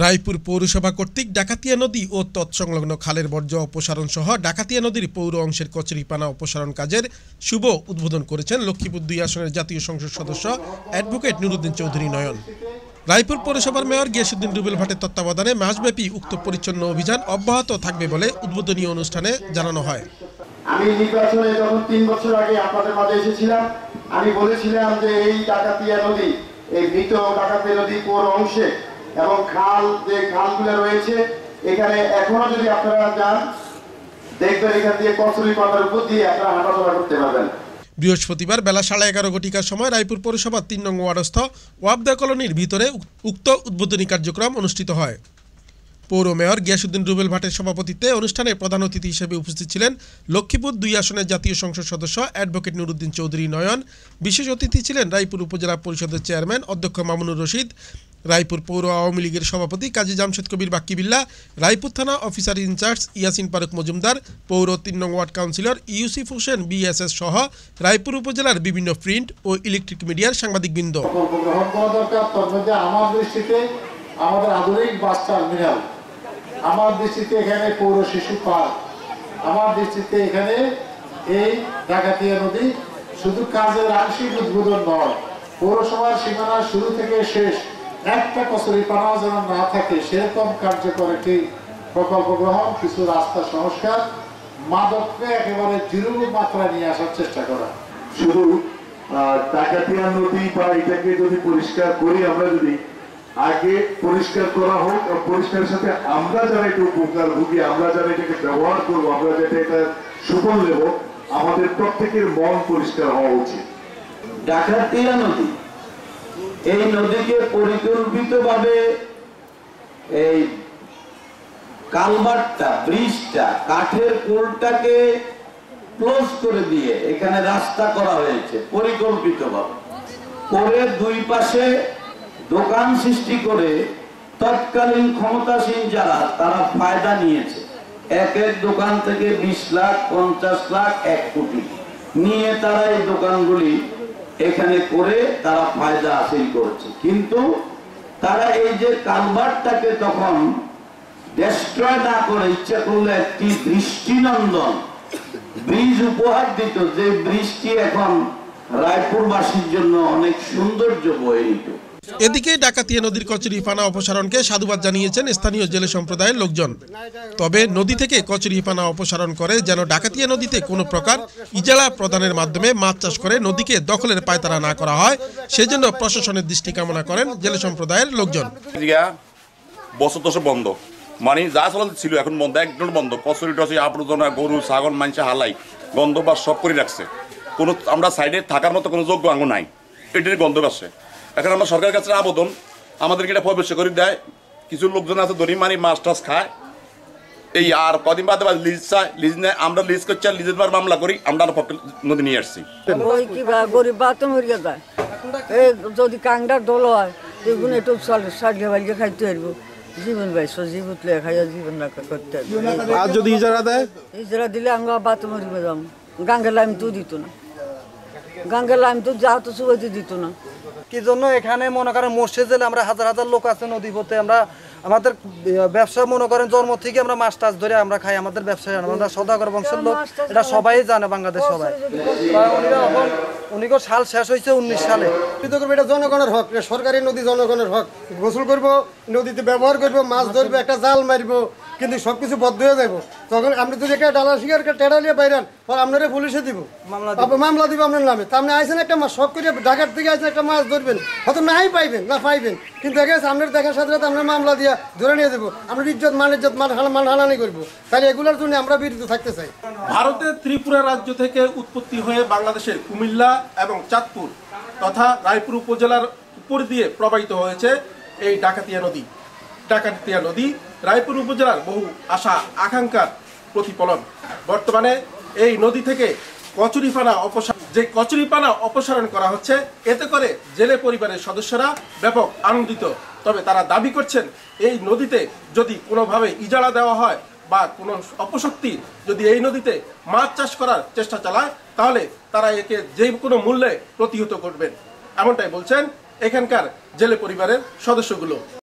রায়পুর পৌরসভা কর্তৃক ডাকাতিয়া নদী ও তৎসংলগ্ন খালের বর্জ্য অপসারণ সহ ডাকাতিয়া নদীর পৌর অংশের কচুরিপানা অপসারণ কাজের শুভ উদ্বোধন করেছেন লক্ষ্মীপুর 2 আসনের জাতীয় সংসদ সদস্য অ্যাডভোকেট নুরুদ্দিন চৌধুরী নয়ন। রায়পুর পৌরসভার মেয়র গিয়াসউদ্দিন রুবেল ভাটের তত্ত্বাবধানে মাসব্যাপী উক্ত পরিচ্ছন্ন অভিযান অব্যাহত থাকবে বলে উদ্বোধনী অনুষ্ঠানে জানানো হয়। আমি নির্বাচনে যখন 3 বছর আগে আপনাদের মাঝে এসেছিলাম, আমি বলেছিলাম যে এই ডাকাতিয়া নদী, এই মৃত ডাকাতিয়া নদী পৌর অংশে এবং খাল যে খালগুলো রয়েছে এখানে এখনো যদি আপনারা যান দেখবেন এখান দিয়ে কচুরিপানার উপর দিয়ে আপনারা হাঁটাচলা করতে পারবেন। বৃহস্পতিবার বেলা 11:30 ঘটিকার সময় রায়পুর পৌরসভার 3 নং ওয়ার্ডস্থ ওয়াবদা কলোনির ভিতরে উক্ত উদ্বোধনী কার্যক্রম অনুষ্ঠিত হয়। পৌর মেয়র গিয়াসউদ্দিন রুবেল ভাটের সভাপতিত্বে অনুষ্ঠানে প্রধান অতিথি হিসেবে উপস্থিত ছিলেন লক্ষ্মীপুর 2 আসনের জাতীয় সংসদ সদস্য অ্যাডভোকেট নুরুদ্দিন চৌধুরী নয়ন। বিশেষ অতিথি ছিলেন রায়পুর উপজেলা পরিষদের চেয়ারম্যান অধ্যক্ষ মামুনুর রশিদ, রায়পুর পৌর আওয়ামী লীগের সভাপতি কাজী জামশেদ কবির বাক্কিবিল্লা, রায়পুর থানা অফিসার ইনচার্জ ইয়াসিন ফারুক মজুমদার, পৌর 3 নং ward councillor Yusuf Hossain BSS সহ রায়পুর উপজেলার বিভিন্ন প্রিন্ট ও ইলেকট্রিক মিডিয়ার সাংবাদিকবৃন্দ। আমার দৃষ্টিতে আমাদের আধুনিক বাস টার্মিনাল, আমার দৃষ্টিতে এখানে পৌর শিশু পার্ক, আমার দৃষ্টিতে এখানে এই ডাকাতিয়া নদী শুধু কাজের আংশিক উদ্বোধন নয়, পৌরসভার সীমানা শুরু থেকে শেষ একটা কচুরিপানা যেন না থাকে সেরকম কার্যকর একটি প্রকল্প গ্রহণ, কিছু রাস্তা সংস্কার, মাদককে একেবারে জিরো মাত্রায় নিয়ে আসার চেষ্টা করা। শুধু ডাকাতিয়া নদী বা এটাকে যদি পরিষ্কার করি, আমরা যদি আগে পরিষ্কার করা হোক, পরিষ্কারের সাথে আমরা যারা একটু উপকার ভুগি, আমরা যারা এটাকে ব্যবহার করবো, আমরা যাতে এটা সুফল নেব, আমাদের প্রত্যেকের মন পরিষ্কার হওয়া উচিত। ডাকাতিয়া নদী, এই নদীকে পরিকল্পিতভাবে এই কালভার্টটা, ব্রিজটা, কাঠের পোলটাকে ক্লোজ করে দিয়ে এখানে রাস্তা করা হয়েছে পরিকল্পিতভাবে। পরে 2 পাশে দোকান সৃষ্টি করে তৎকালীন ক্ষমতাসীন যারা তারা ফায়দা নিয়েছে। এক দোকান থেকে 20 লাখ, 50 লাখ, 1 কোটি নিয়ে তারা এই দোকানগুলি এখানে করে তারা ফায়দা হাসিল করছে। কিন্তু তারা এই যে কালভার্টটাকে তখন ডেস্ট্রয় না করে ইচ্ছা করলে একটি দৃষ্টিনন্দন ব্রিজ উপহার দিত, যে ব্রিজটি এখন রায়পুরবাসীর জন্য অনেক সৌন্দর্য বয়ে নিত। এদিকে ডাকাতিয়া নদীর কচুরিপানা অপসারণকে সাধুবাদ জানিয়েছেন স্থানীয় জেলে সম্প্রদায়ের লোকজন। তবে নদী থেকে কচুরিপানা অপসারণ করে যেন ডাকাতিয়া নদীতে কোনো প্রকার ইজারা প্রদানের মাধ্যমে মাছ চাষ করে নদীকে দখলের পায়তারা না করা হয়, সেজন্য প্রশাসনের দৃষ্টি কামনা করেন জেলে সম্প্রদায়ের লোকজন। বছর বন্ধ, মানে যা চলা ছিল এখন বন্ধ, একদম বন্ধ। কচুরি টচুরি আবর্জনা, গরু ছাগল মানুষে হালাই গন্ধ বা সব করে রাখছে। কোনো আমরা সাইডে থাকার মতো কোনো যোগ্য আঙ্গ নাই, এটির গন্ধ আসছে। এখন আমরা সরকারের কাছে আবেদন, আমাদেরকে এটা প্রবেশ করে দেয়। কিছু লোকজন আছে দড়ি মারি মাছ টাছ খায়, এই আর কদিন বাদে লিজ চায়, লিজ নেয়, আমরা লিজ করছি আর লিজের মামলা করি, আমরা পক্ষে নদী নিয়ে আসছি। গরিব বাতন হয়ে যায়, এই যদি কাংডার দল হয় দেখুন একটু সারিয়ে বাড়িয়ে খাইতে পারবো, জীবন ভাই সজীব উঠলে খাইয়া জীবন রাখা করতে পারবো। আর যদি ইজারা দেয়, ইজারা দিলে আমরা বাতন মরিবে যাম, গাঙ্গের লাইম তো দিত না, গাঙ্গের লাইম তো যা তো সুবাদি দিত না। কি জন্য এখানে মনে করেন মসজিদে আমরা হাজার হাজার লোক আছে নদী পথে, আমরা আমাদের ব্যবসা মনে করেন জন্ম থেকে আমরা মাছ টাছ ধরে আমরা খাই, আমাদের ব্যবসায় আমরা সদাগর বংশের লোক, এটা সবাই জানে বাংলাদেশ সবাই। উনিও সাল শেষ হয়েছে 19 সালে। এটা জনগণের হক, সরকারি নদী জনগণের হক। গোসল করবো, নদীতে ব্যবহার করবো, মাছ ধরবো, একটা জাল মারবো, কিন্তু সবকিছু বদ্ধ হয়ে যাবো। তখন আপনি যদি একটা ডালা শিকার টেড়া নিয়ে বাইরান, আপনারা পুলিশে দিব, মামলা দিব আপনার নামে। তা আপনি আইসেন একটা মাছ শখ করে ঢাকার থেকে আইসেন একটা মাছ ধরবেন, হয়তো নাই পাইবেন না পাইবেন, কিন্তু দেখে আপনার দেখার সাথে সাথে আপনার মামলা দিয়ে ধরে নিয়ে দেবো। আমরা ইজ্জত মানহানি করবো, তাহলে এগুলোর জন্য আমরা বিরত থাকতে চাই। ভারতের ত্রিপুরা রাজ্য থেকে উৎপত্তি হয়ে বাংলাদেশের কুমিল্লা এবং চাঁদপুর তথা রায়পুর উপজেলার উপর দিয়ে প্রবাহিত হয়েছে এই ডাকাতিয়া নদী। ডাকাতিয়া নদী রায়পুর উপজেলার বহু আশা আকাঙ্ক্ষার প্রতিফলন। বর্তমানে এই নদী থেকে কচুরিপানা অপসারণ করা হচ্ছে, এতে করে জেলে পরিবারের সদস্যরা ব্যাপক আনন্দিত। তবে তারা দাবি করছেন এই নদীতে যদি কোনোভাবে ইজারা দেওয়া হয় বা কোনো অপশক্তি যদি এই নদীতে মাছ চাষ করার চেষ্টা চালায়, তাহলে তারা একে যে কোনো মূল্যে প্রতিহত করবেন, এমনটাই বলছেন এখানকার জেলে পরিবারের সদস্যগুলো।